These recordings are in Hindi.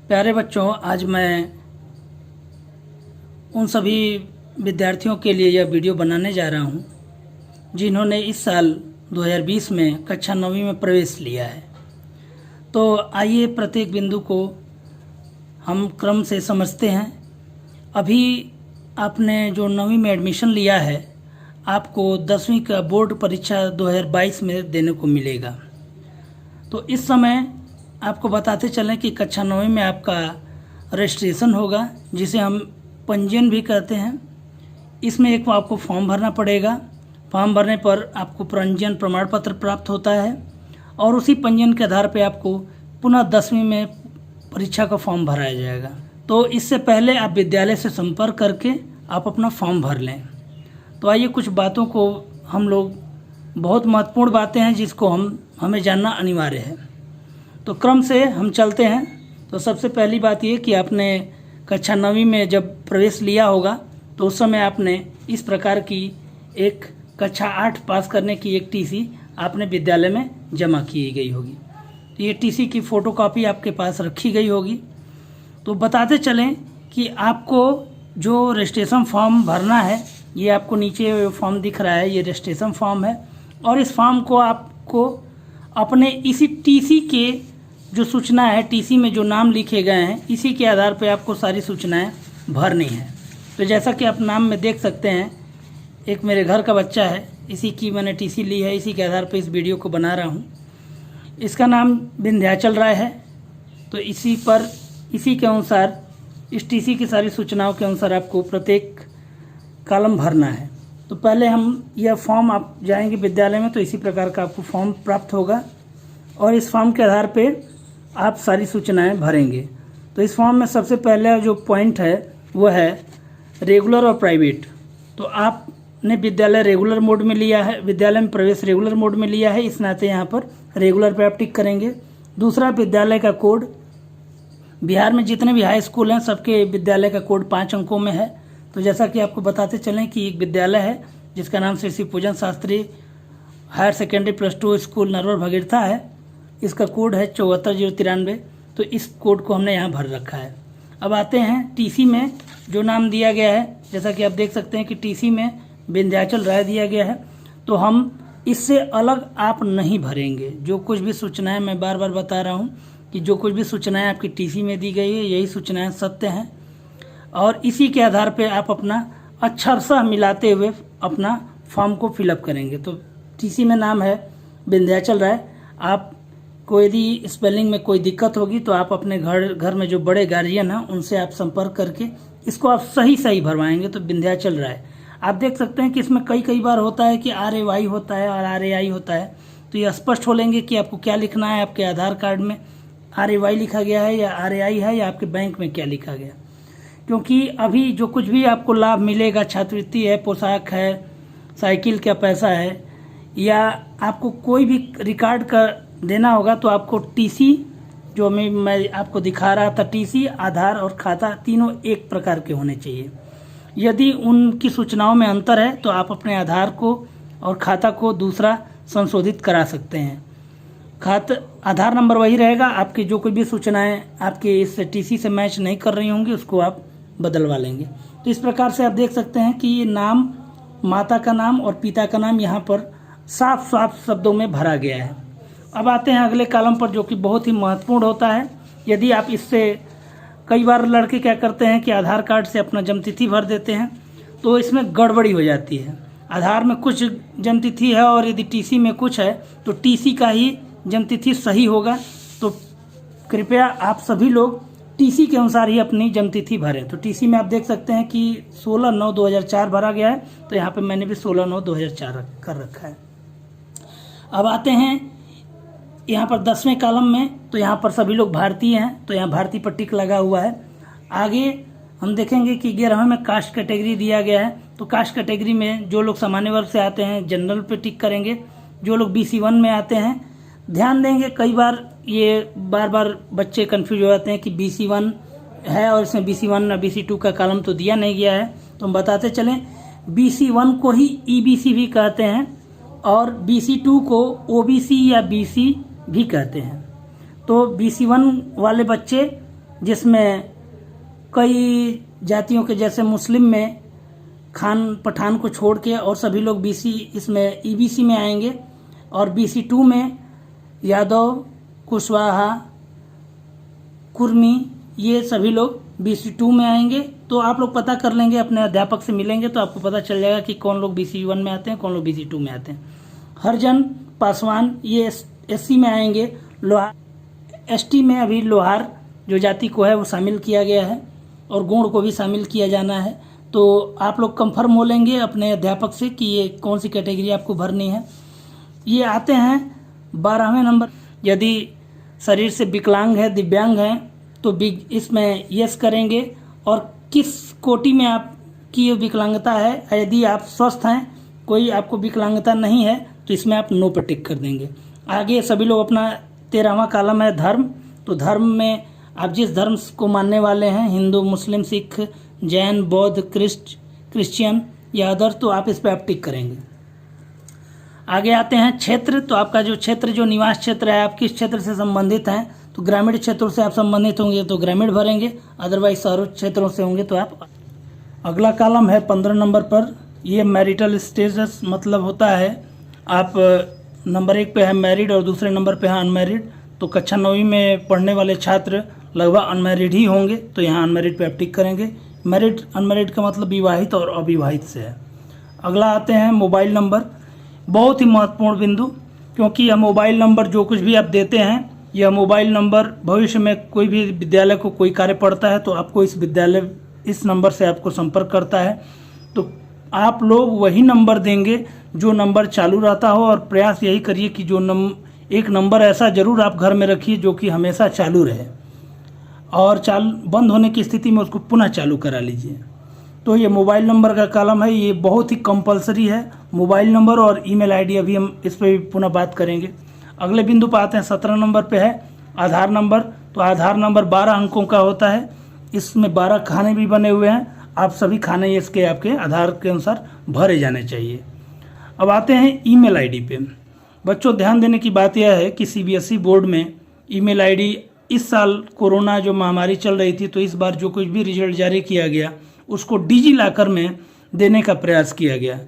प्यारे बच्चों, आज मैं उन सभी विद्यार्थियों के लिए यह वीडियो बनाने जा रहा हूं जिन्होंने इस साल 2020 में कक्षा 9वीं में प्रवेश लिया है। तो आइए प्रत्येक बिंदु को हम क्रम से समझते हैं। अभी आपने जो 9वीं में एडमिशन लिया है, आपको 10वीं का बोर्ड परीक्षा 2022 में देने को मिलेगा। तो इस समय आपको बताते चलें कि कक्षा 9वीं में आपका रजिस्ट्रेशन होगा, जिसे हम पंजीयन भी कहते हैं। इसमें एक आपको फॉर्म भरना पड़ेगा। फॉर्म भरने पर आपको पंजीयन प्रमाण पत्र प्राप्त होता है और उसी पंजीयन के आधार पर आपको पुनः 10वीं में परीक्षा का फॉर्म भराया जाएगा। तो इससे पहले आप विद्यालय से संपर्क करके आप अपना फॉर्म भर लें। तो आइए कुछ बातों को हम लोग, बहुत महत्वपूर्ण बातें हैं जिसको हमें जानना अनिवार्य है। तो क्रम से हम चलते हैं। तो सबसे पहली बात ये कि आपने कक्षा 9वीं में जब प्रवेश लिया होगा तो उस समय आपने इस प्रकार की एक कक्षा 8 पास करने की एक टीसी आपने विद्यालय में जमा की गई होगी। तो ये टीसी की फ़ोटोकॉपी आपके पास रखी गई होगी। तो बताते चलें कि आपको जो रजिस्ट्रेशन फॉर्म भरना है, ये आपको नीचे फॉर्म दिख रहा है, ये रजिस्ट्रेशन फॉर्म है। और इस फॉर्म को आपको अपने इसी टीसी के जो सूचना है, टीसी में जो नाम लिखे गए हैं, इसी के आधार पर आपको सारी सूचनाएं भरनी है। तो जैसा कि आप नाम में देख सकते हैं, एक मेरे घर का बच्चा है, इसी की मैंने टीसी ली है, इसी के आधार पर इस वीडियो को बना रहा हूँ। इसका नाम विंध्याचल राय है। तो इसी के अनुसार, इस टीसी की सारी सूचनाओं के अनुसार आपको प्रत्येक कॉलम भरना है। तो पहले यह फॉर्म, आप जाएंगे विद्यालय में तो इसी प्रकार का आपको फॉर्म प्राप्त होगा और इस फॉर्म के आधार पे आप सारी सूचनाएं भरेंगे। तो इस फॉर्म में सबसे पहला जो पॉइंट है वो है रेगुलर और प्राइवेट। तो आपने विद्यालय रेगुलर मोड में लिया है, विद्यालय में प्रवेश रेगुलर मोड में लिया है, इस नाते यहाँ पर रेगुलर पे आप टिक करेंगे। दूसरा, विद्यालय का कोड। बिहार में जितने भी हाई स्कूल हैं सबके विद्यालय का कोड 5 अंकों में है। तो जैसा कि आपको बताते चलें कि एक विद्यालय है जिसका नाम Shri Pujan Shastri higher secondary +2 school Narwar Bhagiratha है। इसका कोड है 74093। तो इस कोड को हमने यहाँ भर रखा है। अब आते हैं टीसी में जो नाम दिया गया है, जैसा कि आप देख सकते हैं कि टीसी में विंध्याचल राय दिया गया है। तो हम इससे अलग आप नहीं भरेंगे। जो कुछ भी सूचनाएं, मैं बार बार बता रहा हूँ कि जो कुछ भी सूचनाएं आपकी टीसी में दी गई है, यही सूचनाएं सत्य हैं और इसी के आधार पे आप अपना अक्षरशः मिलाते हुए अपना फॉर्म को फिलअप करेंगे। तो टीसी में नाम है विंध्याचल राय। आप को यदि स्पेलिंग में कोई दिक्कत होगी तो आप अपने घर में जो बड़े गार्जियन हैं उनसे आप संपर्क करके इसको आप सही भरवाएंगे। तो विंध्याचल राय आप देख सकते हैं कि इसमें कई बार होता है कि RAY होता है और RAI होता है। तो ये स्पष्ट हो लेंगे कि आपको क्या लिखना है। आपके आधार कार्ड में RAY लिखा गया है या RAI है या आपके बैंक में क्या लिखा गया। क्योंकि अभी जो कुछ भी आपको लाभ मिलेगा, छात्रवृत्ति है, पोशाक है, साइकिल का पैसा है, या आपको कोई भी रिकॉर्ड का देना होगा, तो आपको टीसी जो मैं आपको दिखा रहा था, टीसी, आधार और खाता तीनों एक प्रकार के होने चाहिए। यदि उनकी सूचनाओं में अंतर है तो आप अपने आधार को और खाता को दूसरा संशोधित करा सकते हैं। आधार नंबर वही रहेगा। आपकी जो कोई भी सूचनाएं आपके इस टीसी से मैच नहीं कर रही होंगी उसको आप बदलवा लेंगे। तो इस प्रकार से आप देख सकते हैं कि ये नाम, माता का नाम और पिता का नाम यहाँ पर साफ शब्दों में भरा गया है। अब आते हैं अगले कॉलम पर, जो कि बहुत ही महत्वपूर्ण होता है। यदि आप इससे, कई बार लड़के क्या करते हैं कि आधार कार्ड से अपना जन्मतिथि भर देते हैं, तो इसमें गड़बड़ी हो जाती है। आधार में कुछ जन्मतिथि है और यदि टीसी में कुछ है तो टीसी का ही जन्मतिथि सही होगा। तो कृपया आप सभी लोग टीसी के अनुसार ही अपनी जन्मतिथि भरें। तो टीसी में आप देख सकते हैं कि 16/9/2004 भरा गया है। तो यहाँ पे मैंने भी 16/9/2004 कर रखा है। अब आते हैं यहाँ पर 10वें कॉलम में। तो यहाँ पर सभी लोग भारतीय हैं, तो यहाँ भारतीय पर टिक लगा हुआ है। आगे हम देखेंगे कि 11वें में कास्ट कैटेगरी दिया गया है। तो कास्ट कैटेगरी में जो लोग सामान्य वर्ग से आते हैं जनरल पे टिक करेंगे। जो लोग BC1 में आते हैं, ध्यान देंगे, कई बार ये बार बच्चे कंफ्यूज हो जाते हैं कि BC1 है और इसमें BC1 और BC2 का कॉलम तो दिया नहीं गया है। तो हम बताते चलें, BC1 को ही EBC भी कहते हैं और BC2 को OBC या BC भी कहते हैं। तो BC1 वाले बच्चे जिसमें कई जातियों के जैसे मुस्लिम में खान पठान को छोड़ के और सभी लोग बीसी इसमें ईबीसी में आएंगे, और बीसी 2 में यादव, कुशवाहा, कुर्मी, ये सभी लोग बीसी 2 में आएंगे। तो आप लोग पता कर लेंगे, अपने अध्यापक से मिलेंगे तो आपको पता चल जाएगा कि कौन लोग बीसी 1 में आते हैं, कौन लोग बीसी 2 में आते हैं। हरिजन, पासवान ये एससी में आएंगे। लोहार, एसटी में अभी लोहार जो जाति को है वो शामिल किया गया है, और गौड़ को भी शामिल किया जाना है। तो आप लोग कंफर्म हो लेंगे अपने अध्यापक से कि ये कौन सी कैटेगरी आपको भरनी है। ये आते हैं 12वें नंबर। यदि शरीर से विकलांग है, दिव्यांग है, तो इसमें यस करेंगे, और किस कोटि में आपकी विकलांगता है। यदि आप स्वस्थ हैं, कोई आपको विकलांगता नहीं है, तो इसमें आप नो पर टिक कर देंगे। आगे सभी लोग अपना 13वां कॉलम है धर्म। तो धर्म में आप जिस धर्म को मानने वाले हैं, हिंदू, मुस्लिम, सिख, जैन, बौद्ध, क्रिश्चियन या अदर, तो आप इस पर आप टिक करेंगे। आगे आते हैं क्षेत्र। तो आपका जो क्षेत्र, जो निवास क्षेत्र है, आप किस क्षेत्र से संबंधित हैं, तो ग्रामीण क्षेत्रों से आप संबंधित होंगे तो ग्रामीण भरेंगे, अदरवाइज शहरों क्षेत्रों से होंगे तो आप। अगला कॉलम है 15 नंबर पर, ये मैरिटल स्टेटस मतलब होता है आप नंबर 1 पे है मैरिड और दूसरे नंबर पे है अनमैरिड। तो कक्षा 9वीं में पढ़ने वाले छात्र लगभग अनमैरिड ही होंगे, तो यहाँ अनमैरिड पे आप टिक करेंगे। मैरिड अनमैरिड का मतलब विवाहित और अविवाहित से है। अगला आते हैं मोबाइल नंबर। बहुत ही महत्वपूर्ण बिंदु, क्योंकि यह मोबाइल नंबर जो कुछ भी आप देते हैं, यह मोबाइल नंबर भविष्य में कोई भी विद्यालय को कोई कार्य पड़ता है तो आपको इस नंबर से आपको संपर्क करता है। तो आप लोग वही नंबर देंगे जो नंबर चालू रहता हो, और प्रयास यही करिए कि एक नंबर ऐसा जरूर आप घर में रखिए जो कि हमेशा चालू रहे, और बंद होने की स्थिति में उसको पुनः चालू करा लीजिए। तो ये मोबाइल नंबर का कॉलम है, ये बहुत ही कंपलसरी है, मोबाइल नंबर और ईमेल आईडी। अभी हम इस पर भी पुनः बात करेंगे। अगले बिंदु पर आते हैं 17 नंबर पे है आधार नंबर। तो आधार नंबर 12 अंकों का होता है, इसमें 12 खाने भी बने हुए हैं। आप सभी खाने इसके आपके आधार के अनुसार भरे जाने चाहिए। अब आते हैं ईमेल आईडी पे। बच्चों, ध्यान देने की बात यह है कि सीबीएसई बोर्ड में ईमेल आईडी इस साल कोरोना जो महामारी चल रही थी, तो इस बार जो कुछ भी रिजल्ट जारी किया गया उसको डिजी लॉकर में देने का प्रयास किया गया।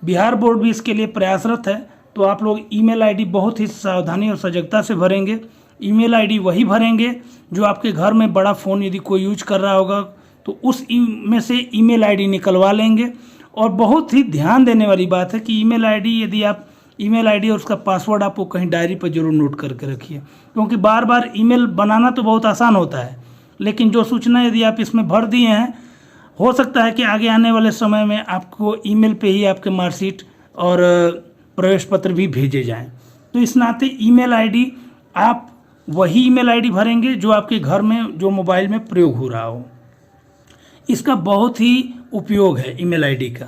बिहार बोर्ड भी इसके लिए प्रयासरत है। तो आप लोग ईमेल आईडी बहुत ही सावधानी और सजगता से भरेंगे। ईमेल आईडी वही भरेंगे जो आपके घर में बड़ा फ़ोन यदि कोई यूज कर रहा होगा तो उस में से ईमेल आईडी निकलवा लेंगे। और बहुत ही ध्यान देने वाली बात है कि ईमेल आईडी, यदि आप ईमेल आईडी और उसका पासवर्ड आपको कहीं डायरी पर जरूर नोट करके रखिए, क्योंकि बार बार ईमेल बनाना तो बहुत आसान होता है, लेकिन जो सूचना यदि आप इसमें भर दिए हैं, हो सकता है कि आगे आने वाले समय में आपको ईमेल पे ही आपके मार्कशीट और प्रवेश पत्र भी भेजे जाएं। तो इस नाते ईमेल आईडी आप वही ईमेल आईडी भरेंगे जो आपके घर में, जो मोबाइल में प्रयोग हो रहा हो। इसका बहुत ही उपयोग है ईमेल आईडी का।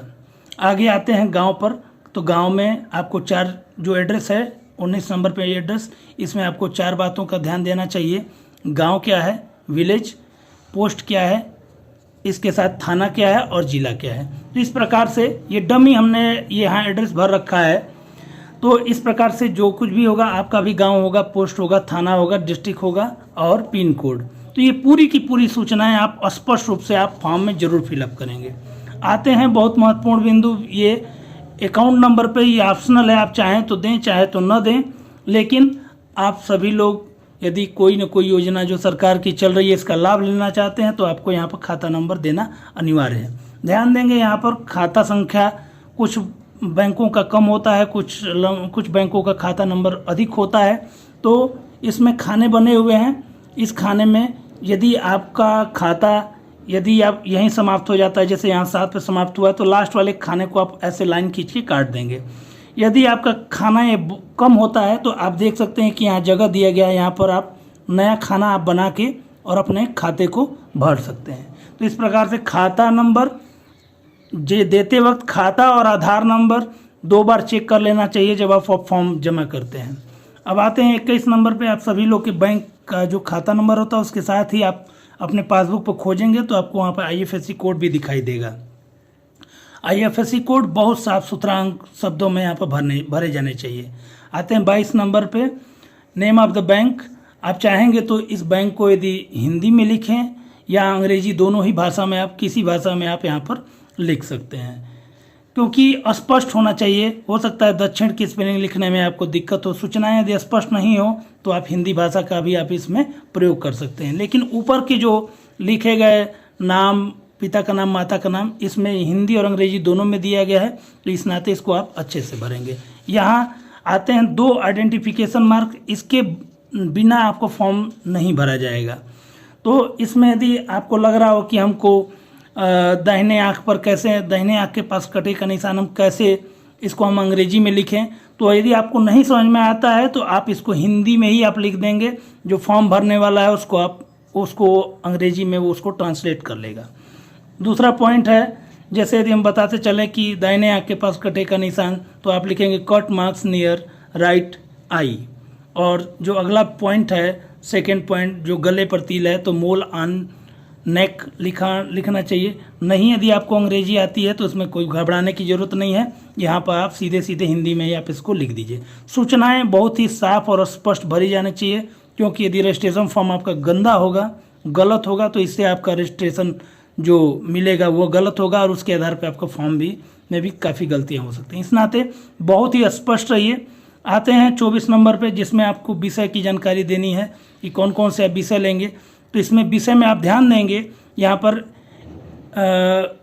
आगे आते हैं गांव पर। तो गांव में आपको 4 जो एड्रेस है, 19 नंबर पे एड्रेस, इसमें आपको 4 बातों का ध्यान देना चाहिए। गांव क्या है, विलेज, पोस्ट क्या है, इसके साथ थाना क्या है और जिला क्या है। तो इस प्रकार से ये डमी हमने यहाँ एड्रेस भर रखा है। तो इस प्रकार से जो कुछ भी होगा, आपका भी गांव होगा, पोस्ट होगा, थाना होगा, डिस्ट्रिक्ट होगा और पिन कोड। तो ये पूरी की पूरी सूचनाएं आप स्पष्ट रूप से आप फॉर्म में जरूर फिलअप करेंगे। आते हैं बहुत महत्वपूर्ण बिंदु, ये अकाउंट नंबर पे ये ऑप्शनल है, आप चाहें तो दें चाहे तो न दें, लेकिन आप सभी लोग यदि कोई न कोई योजना जो सरकार की चल रही है इसका लाभ लेना चाहते हैं तो आपको यहाँ पर खाता नंबर देना अनिवार्य है। ध्यान देंगे यहाँ पर खाता संख्या कुछ बैंकों का कम होता है, कुछ बैंकों का खाता नंबर अधिक होता है। तो इसमें खाने बने हुए हैं। इस खाने में यदि आपका खाता यदि आप यहीं समाप्त हो जाता है, जैसे यहाँ 7 पे समाप्त हुआ है, तो लास्ट वाले खाने को आप ऐसे लाइन खींच के काट देंगे। यदि आपका खाना ये कम होता है तो आप देख सकते हैं कि यहाँ जगह दिया गया है, यहाँ पर आप नया खाना आप बना के और अपने खाते को भर सकते हैं। तो इस प्रकार से खाता नंबर देते वक्त खाता और आधार नंबर 2 बार चेक कर लेना चाहिए जब आप फॉर्म जमा करते हैं। अब आते हैं 21 नंबर पे। आप सभी लोग के बैंक का जो खाता नंबर होता है उसके साथ ही आप अपने पासबुक पर खोजेंगे तो आपको वहाँ पर IFSC कोड भी दिखाई देगा। IFSC कोड बहुत साफ सुथरा शब्दों में यहाँ पर भरे जाने चाहिए। आते हैं 22 नंबर पे, नेम ऑफ द बैंक। आप चाहेंगे तो इस बैंक को यदि हिंदी में लिखें या अंग्रेजी, दोनों ही भाषा में, आप किसी भाषा में आप यहाँ पर लिख सकते हैं, क्योंकि स्पष्ट होना चाहिए। हो सकता है दक्षिण की स्पेलिंग लिखने में आपको दिक्कत हो, सूचनाएं यदि स्पष्ट नहीं हो तो आप हिंदी भाषा का भी आप इसमें प्रयोग कर सकते हैं। लेकिन ऊपर के जो लिखे गए नाम, पिता का नाम, माता का नाम, इसमें हिंदी और अंग्रेजी दोनों में दिया गया है, तो इस नाते इसको आप अच्छे से भरेंगे। यहाँ आते हैं 2 आइडेंटिफिकेशन मार्क, इसके बिना आपको फॉर्म नहीं भरा जाएगा। तो इसमें यदि आपको लग रहा हो कि हमको दाहिने आँख पर कैसे, दाहिने आँख के पास कटे का निशान हम कैसे इसको हम अंग्रेजी में लिखें, तो यदि आपको नहीं समझ में आता है तो आप इसको हिंदी में ही आप लिख देंगे। जो फॉर्म भरने वाला है उसको अंग्रेजी में वो उसको ट्रांसलेट कर लेगा। दूसरा पॉइंट है, जैसे यदि हम बताते चलें कि दाहिने आँख के पास कटे का निशान, तो आप लिखेंगे cut marks near right I. और जो अगला पॉइंट है, सेकेंड पॉइंट, जो गले पर तिल है, तो मोल ऑन नेक लिखना चाहिए। नहीं यदि आपको अंग्रेजी आती है तो उसमें कोई घबराने की ज़रूरत नहीं है, यहाँ पर आप सीधे सीधे हिंदी में ही आप इसको लिख दीजिए। सूचनाएं बहुत ही साफ और स्पष्ट भरी जानी चाहिए, क्योंकि यदि रजिस्ट्रेशन फॉर्म आपका गंदा होगा, गलत होगा, तो इससे आपका रजिस्ट्रेशन जो मिलेगा वो गलत होगा और उसके आधार पर आपका फॉर्म में भी काफ़ी गलतियाँ हो सकती हैं। इस नाते बहुत ही स्पष्ट रहिए। आते हैं 24 नंबर पे, जिसमें आपको विषय की जानकारी देनी है कि कौन कौन से आप विषय लेंगे। तो इसमें विषय में आप ध्यान देंगे, यहाँ पर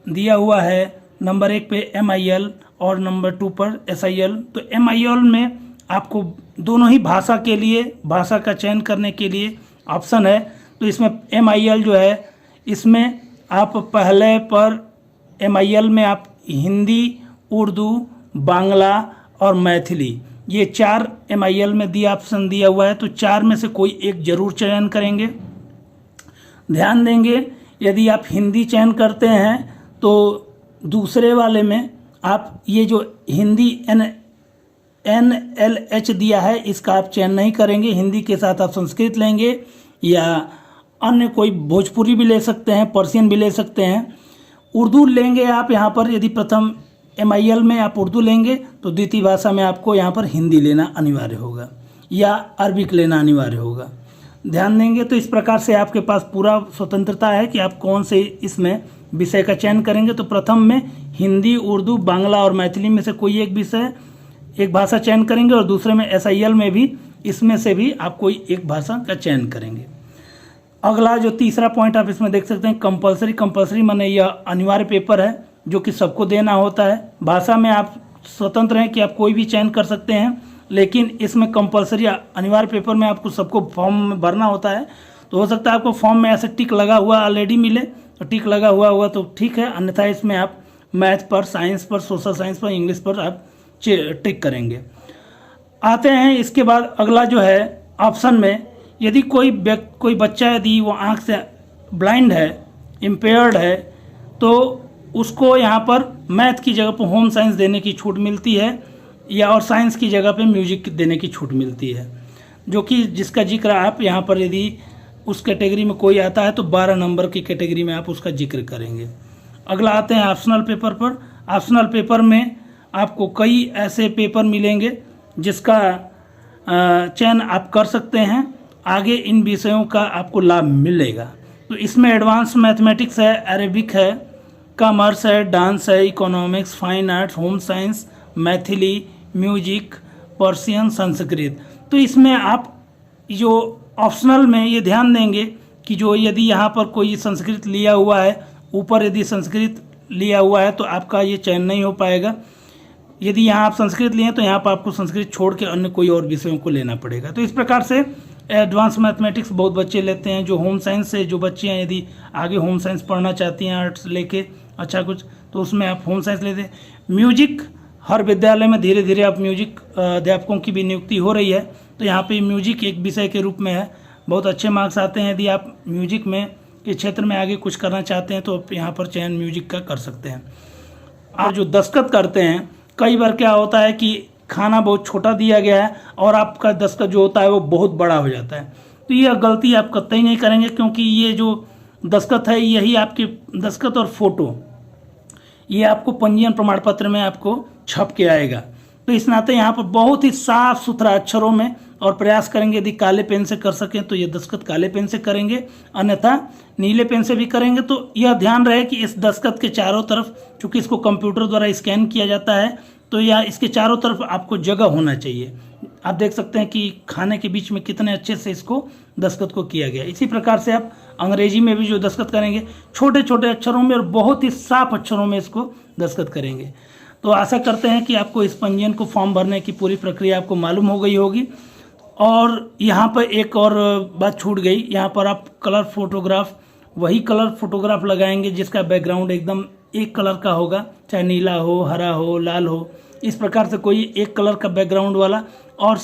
दिया हुआ है नंबर 1 पे MIL और नंबर 2 पर SIL। तो MIL में आपको दोनों ही भाषा के लिए, भाषा का चयन करने के लिए ऑप्शन है। तो इसमें MIL जो है, इसमें आप पहले पर MIL में आप हिंदी, उर्दू, बांग्ला और मैथिली, ये 4 MIL में ऑप्शन दिया हुआ है। तो 4 में से कोई एक जरूर चयन करेंगे। ध्यान देंगे, यदि आप हिंदी चयन करते हैं तो दूसरे वाले में आप ये जो हिंदी NLH दिया है, इसका आप चयन नहीं करेंगे। हिंदी के साथ आप संस्कृत लेंगे या अन्य कोई भोजपुरी भी ले सकते हैं, पर्शियन भी ले सकते हैं। उर्दू लेंगे आप यहाँ पर, यदि प्रथम MIL में आप उर्दू लेंगे तो द्वितीय भाषा में आपको यहाँ पर हिंदी लेना अनिवार्य होगा या अरबिक लेना अनिवार्य होगा। ध्यान देंगे। तो इस प्रकार से आपके पास पूरा स्वतंत्रता है कि आप कौन से इसमें विषय का चयन करेंगे। तो प्रथम में हिंदी, उर्दू, बांग्ला और मैथिली में से कोई एक विषय, एक भाषा चयन करेंगे, और दूसरे में SIL में भी, इसमें से भी आप कोई एक भाषा का चयन करेंगे। अगला जो तीसरा पॉइंट आप इसमें देख सकते हैं, कंपलसरी। कंपलसरी माने यह अनिवार्य पेपर है जो कि सबको देना होता है। भाषा में आप स्वतंत्र हैं कि आप कोई भी चयन कर सकते हैं, लेकिन इसमें कंपलसरी अनिवार्य पेपर में आपको सबको फॉर्म में भरना होता है। तो हो सकता है आपको फॉर्म में ऐसे टिक लगा हुआ ऑलरेडी मिले, तो टिक लगा हुआ तो ठीक है, अन्यथा इसमें आप मैथ पर, साइंस पर, सोशल साइंस पर, इंग्लिश पर आप टिक करेंगे। आते हैं इसके बाद अगला जो है ऑप्शन में, यदि कोई बच्चा यदि वो आँख से ब्लाइंड है, इम्पेयर्ड है, तो उसको यहाँ पर मैथ की जगह पर होम साइंस देने की छूट मिलती है, या और साइंस की जगह पे म्यूजिक देने की छूट मिलती है, जो कि जिसका जिक्र आप यहाँ पर यदि उस कैटेगरी में कोई आता है तो 12 नंबर की कैटेगरी में आप उसका जिक्र करेंगे। अगला आते हैं ऑप्शनल पेपर पर। ऑप्शनल पेपर में आपको कई ऐसे पेपर मिलेंगे जिसका चयन आप कर सकते हैं, आगे इन विषयों का आपको लाभ मिलेगा। तो इसमें एडवांस मैथमेटिक्स है, अरेबिक है, कॉमर्स है, डांस है, economics, fine arts, home science, Maithili, music, Persian, Sanskrit. तो इसमें आप जो ऑप्शनल में ये ध्यान देंगे कि जो यदि यहाँ पर कोई संस्कृत लिया हुआ है, ऊपर यदि संस्कृत लिया हुआ है तो आपका ये चयन नहीं हो पाएगा। यदि यहाँ आप संस्कृत लिए तो यहाँ पर आपको संस्कृत छोड़ के अन्य कोई और विषयों को लेना पड़ेगा। तो इस प्रकार से एडवांस मैथमेटिक्स बहुत बच्चे लेते हैं। जो होम साइंस से जो बच्चे हैं, यदि आगे होम साइंस पढ़ना चाहती हैं आर्ट्स लेके अच्छा कुछ, तो उसमें आप होम साइंस लेते हैं। म्यूजिक, हर विद्यालय में धीरे धीरे अब म्यूजिक अध्यापकों की भी नियुक्ति हो रही है, तो यहाँ पे म्यूजिक एक विषय के रूप में है, बहुत अच्छे मार्क्स आते हैं। यदि आप म्यूजिक में के क्षेत्र में आगे कुछ करना चाहते हैं तो आप यहाँ पर चयन म्यूजिक का कर सकते हैं। और जो दस्तखत करते हैं, कई बार क्या होता है कि खाना बहुत छोटा दिया गया है और आपका दस्तखत जो होता है वो बहुत बड़ा हो जाता है, तो यह गलती आप कतई नहीं करेंगे, क्योंकि ये जो दस्तखत है यही आपके दस्तखत और फोटो ये आपको पंजीयन प्रमाण पत्र में आपको छप के आएगा। तो इस नाते यहाँ पर बहुत ही साफ सुथरा अक्षरों में और प्रयास करेंगे यदि काले पेन से कर सकें तो ये दस्तखत काले पेन से करेंगे, अन्यथा नीले पेन से भी करेंगे। तो यह ध्यान रहे कि इस दस्तखत के चारों तरफ, चूंकि इसको कंप्यूटर द्वारा स्कैन किया जाता है, तो यह इसके चारों तरफ आपको जगह होना चाहिए। आप देख सकते हैं कि खाने के बीच में कितने अच्छे से इसको दस्तखत को किया गया। इसी प्रकार से आप अंग्रेजी में भी जो दस्तखत करेंगे, छोटे छोटे अक्षरों में और बहुत ही साफ अक्षरों में इसको दस्तखत करेंगे। तो आशा करते हैं कि आपको इस पंजीयन को फॉर्म भरने की पूरी प्रक्रिया आपको मालूम हो गई होगी। और यहाँ पर एक और बात छूट गई, यहाँ पर आप कलर फोटोग्राफ, वही कलर फोटोग्राफ लगाएंगे जिसका बैकग्राउंड एकदम एक कलर का होगा, चाहे नीला हो, हरा हो, लाल हो, इस प्रकार से कोई एक कलर का बैकग्राउंड वाला। और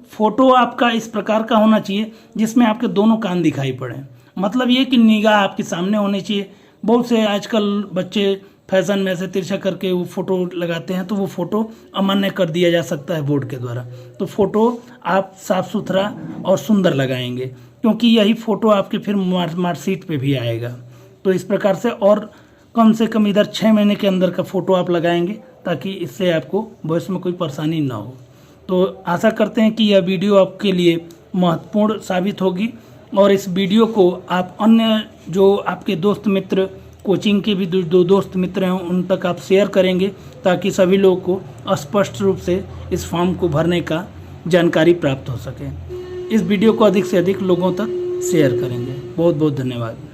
फोटो आपका इस प्रकार का होना चाहिए जिसमें आपके दोनों कान दिखाई पड़े, मतलब ये कि निगाह आपके सामने होनी चाहिए। बहुत से आजकल बच्चे फैशन में ऐसे तिरछा करके वो फ़ोटो लगाते हैं, तो वो फ़ोटो अमान्य कर दिया जा सकता है बोर्ड के द्वारा। तो फ़ोटो आप साफ़ सुथरा और सुंदर लगाएंगे, क्योंकि यही फ़ोटो आपके फिर मार्कशीट पे भी आएगा। तो इस प्रकार से, और कम से कम इधर 6 महीने के अंदर का फ़ोटो आप लगाएंगे, ताकि इससे आपको भविष्य में कोई परेशानी ना हो। तो आशा करते हैं कि यह वीडियो आपके लिए महत्वपूर्ण साबित होगी, और इस वीडियो को आप अन्य जो आपके दोस्त मित्र, कोचिंग के भी दो दोस्त मित्र हैं, उन तक आप शेयर करेंगे, ताकि सभी लोगों को स्पष्ट रूप से इस फॉर्म को भरने का जानकारी प्राप्त हो सके। इस वीडियो को अधिक से अधिक लोगों तक शेयर करेंगे। बहुत बहुत धन्यवाद।